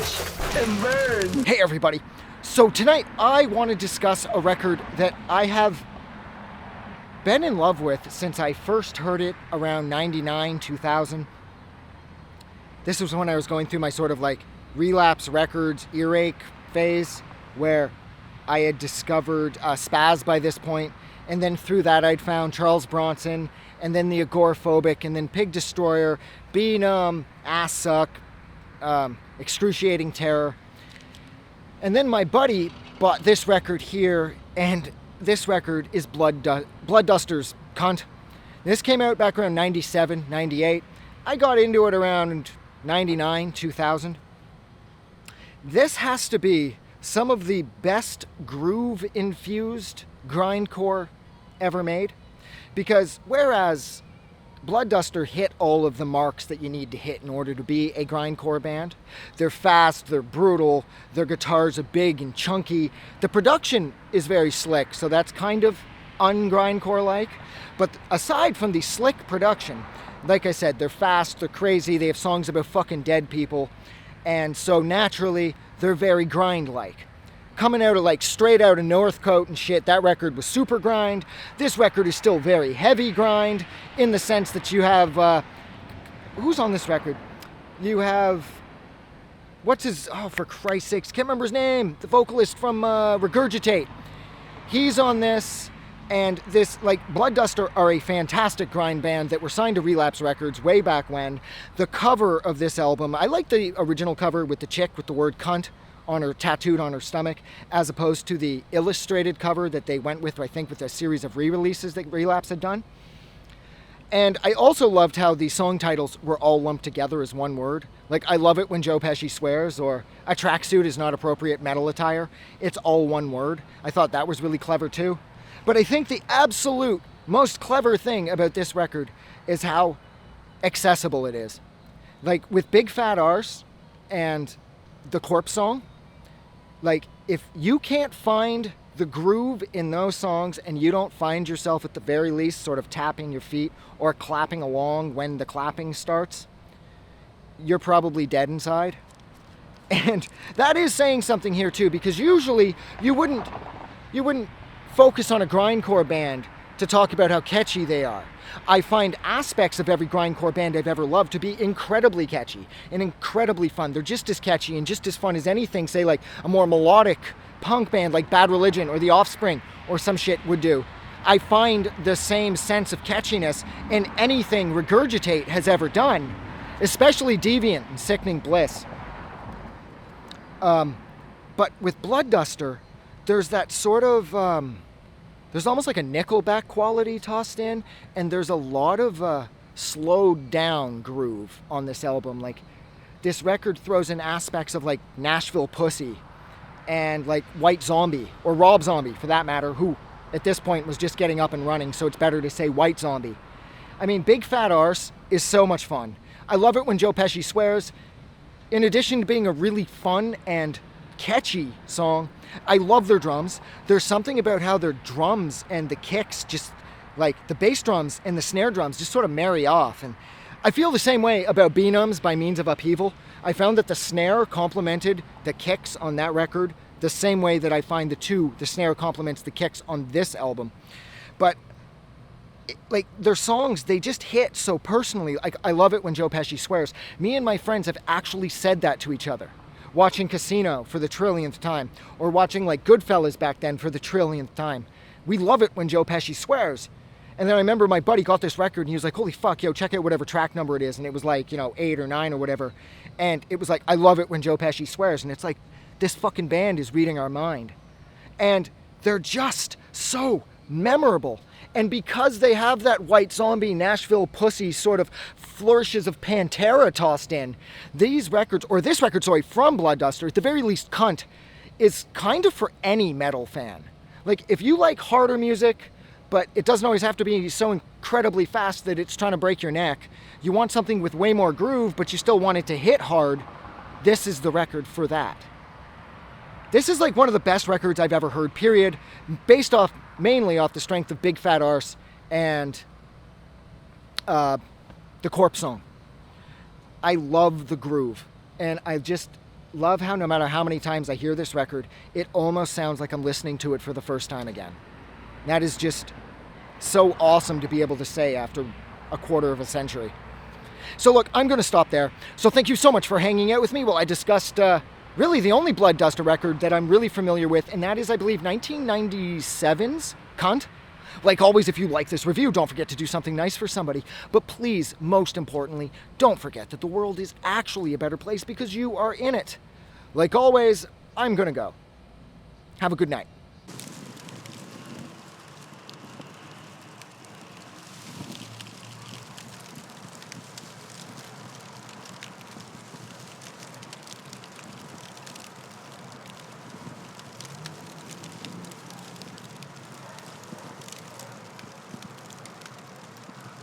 watch and burn. Hey everybody. So tonight I want to discuss a record that I have been in love with since I first heard it around 99, 2000. This was when I was going through my sort of like relapse records earache phase where I had discovered Spaz by this point, and then through that I'd found Charles Bronson, and then the Agoraphobic, and then Pig Destroyer, Be Numb, Ass Suck, Excruciating Terror. And then my buddy bought this record here, and this record is Blood Duster's Cunt. This came out back around 97, 98. I got into it around 99, 2000. This has to be some of the best groove-infused grindcore ever made. Because whereas Blood Duster hit all of the marks that you need to hit in order to be a grindcore band, they're fast, they're brutal, their guitars are big and chunky. The production is very slick, so that's kind of un-grindcore-like. But aside from the slick production, like I said, they're fast, they're crazy, they have songs about fucking dead people, and so naturally, they're very grind-like. Coming out of like straight out of Northcote and shit, that record was super grind. This record is still very heavy grind in the sense that you have, who's on this record? You have, for Christ's sakes, can't remember his name, the vocalist from Regurgitate. He's on this, and this, like, Blood Duster are a fantastic grind band that were signed to Relapse Records way back when. The cover of this album, I like the original cover with the chick with the word cunt on her, tattooed on her stomach, as opposed to the illustrated cover that they went with, I think, with a series of re-releases that Relapse had done. And I also loved how the song titles were all lumped together as one word. Like, I love it when Joe Pesci swears, or a tracksuit is not appropriate metal attire. It's all one word. I thought that was really clever too. But I think the absolute most clever thing about this record is how accessible it is. Like, with Big Fat Arse and the Corpse song, like, if you can't find the groove in those songs and you don't find yourself at the very least sort of tapping your feet or clapping along when the clapping starts, you're probably dead inside. And that is saying something here too, because usually you wouldn't focus on a grindcore band to talk about how catchy they are. I find aspects of every grindcore band I've ever loved to be incredibly catchy and incredibly fun. They're just as catchy and just as fun as anything, say, like a more melodic punk band like Bad Religion or The Offspring or some shit would do. I find the same sense of catchiness in anything Regurgitate has ever done, especially Deviant and Sickening Bliss. But with Blood Duster, there's that sort of... there's almost like a Nickelback quality tossed in, and there's a lot of slowed down groove on this album. Like, this record throws in aspects of like Nashville Pussy and like White Zombie, or Rob Zombie for that matter, who at this point was just getting up and running, so it's better to say White Zombie. I mean, Big Fat Arse is so much fun. I love it when Joe Pesci swears. In addition to being a really fun and catchy song, I love their drums. There's something about how their drums and the kicks, just like the bass drums and the snare drums, just sort of marry off. And I feel the same way about Be Numbs by Means of Upheaval. I found that the snare complemented the kicks on that record the same way that I find the snare complements the kicks on this album. But like, their songs, they just hit so personally. Like, I love it when Joe Pesci swears. Me and my friends have actually said that to each other. Watching Casino for the trillionth time, or watching like Goodfellas back then for the trillionth time. We love it when Joe Pesci swears. And then I remember my buddy got this record and he was like, holy fuck, yo, check out whatever track number it is. And it was like, 8 or 9 or whatever. And it was like, I love it when Joe Pesci swears. And it's like, this fucking band is reading our mind. And they're just so memorable. And because they have that White Zombie, Nashville Pussy sort of flourishes of Pantera tossed in, this record, from Blood Duster, at the very least Cunt, is kind of for any metal fan. Like, if you like harder music, but it doesn't always have to be so incredibly fast that it's trying to break your neck, you want something with way more groove, but you still want it to hit hard, this is the record for that. This is like one of the best records I've ever heard, period, based mainly off the strength of Big Fat Arse and the Corpse song. I love the groove, and love how no matter how many times I hear this record, it almost sounds like I'm listening to it for the first time again. That is just so awesome to be able to say after a quarter of a century. So look, I'm going to stop there. So thank you so much for hanging out with me while I discussed really the only Blood Duster record that I'm really familiar with, and that is, I believe, 1997's Cunt. Like always, if you like this review, don't forget to do something nice for somebody. But please, most importantly, don't forget that the world is actually a better place because you are in it. Like always, I'm going to go. Have a good night.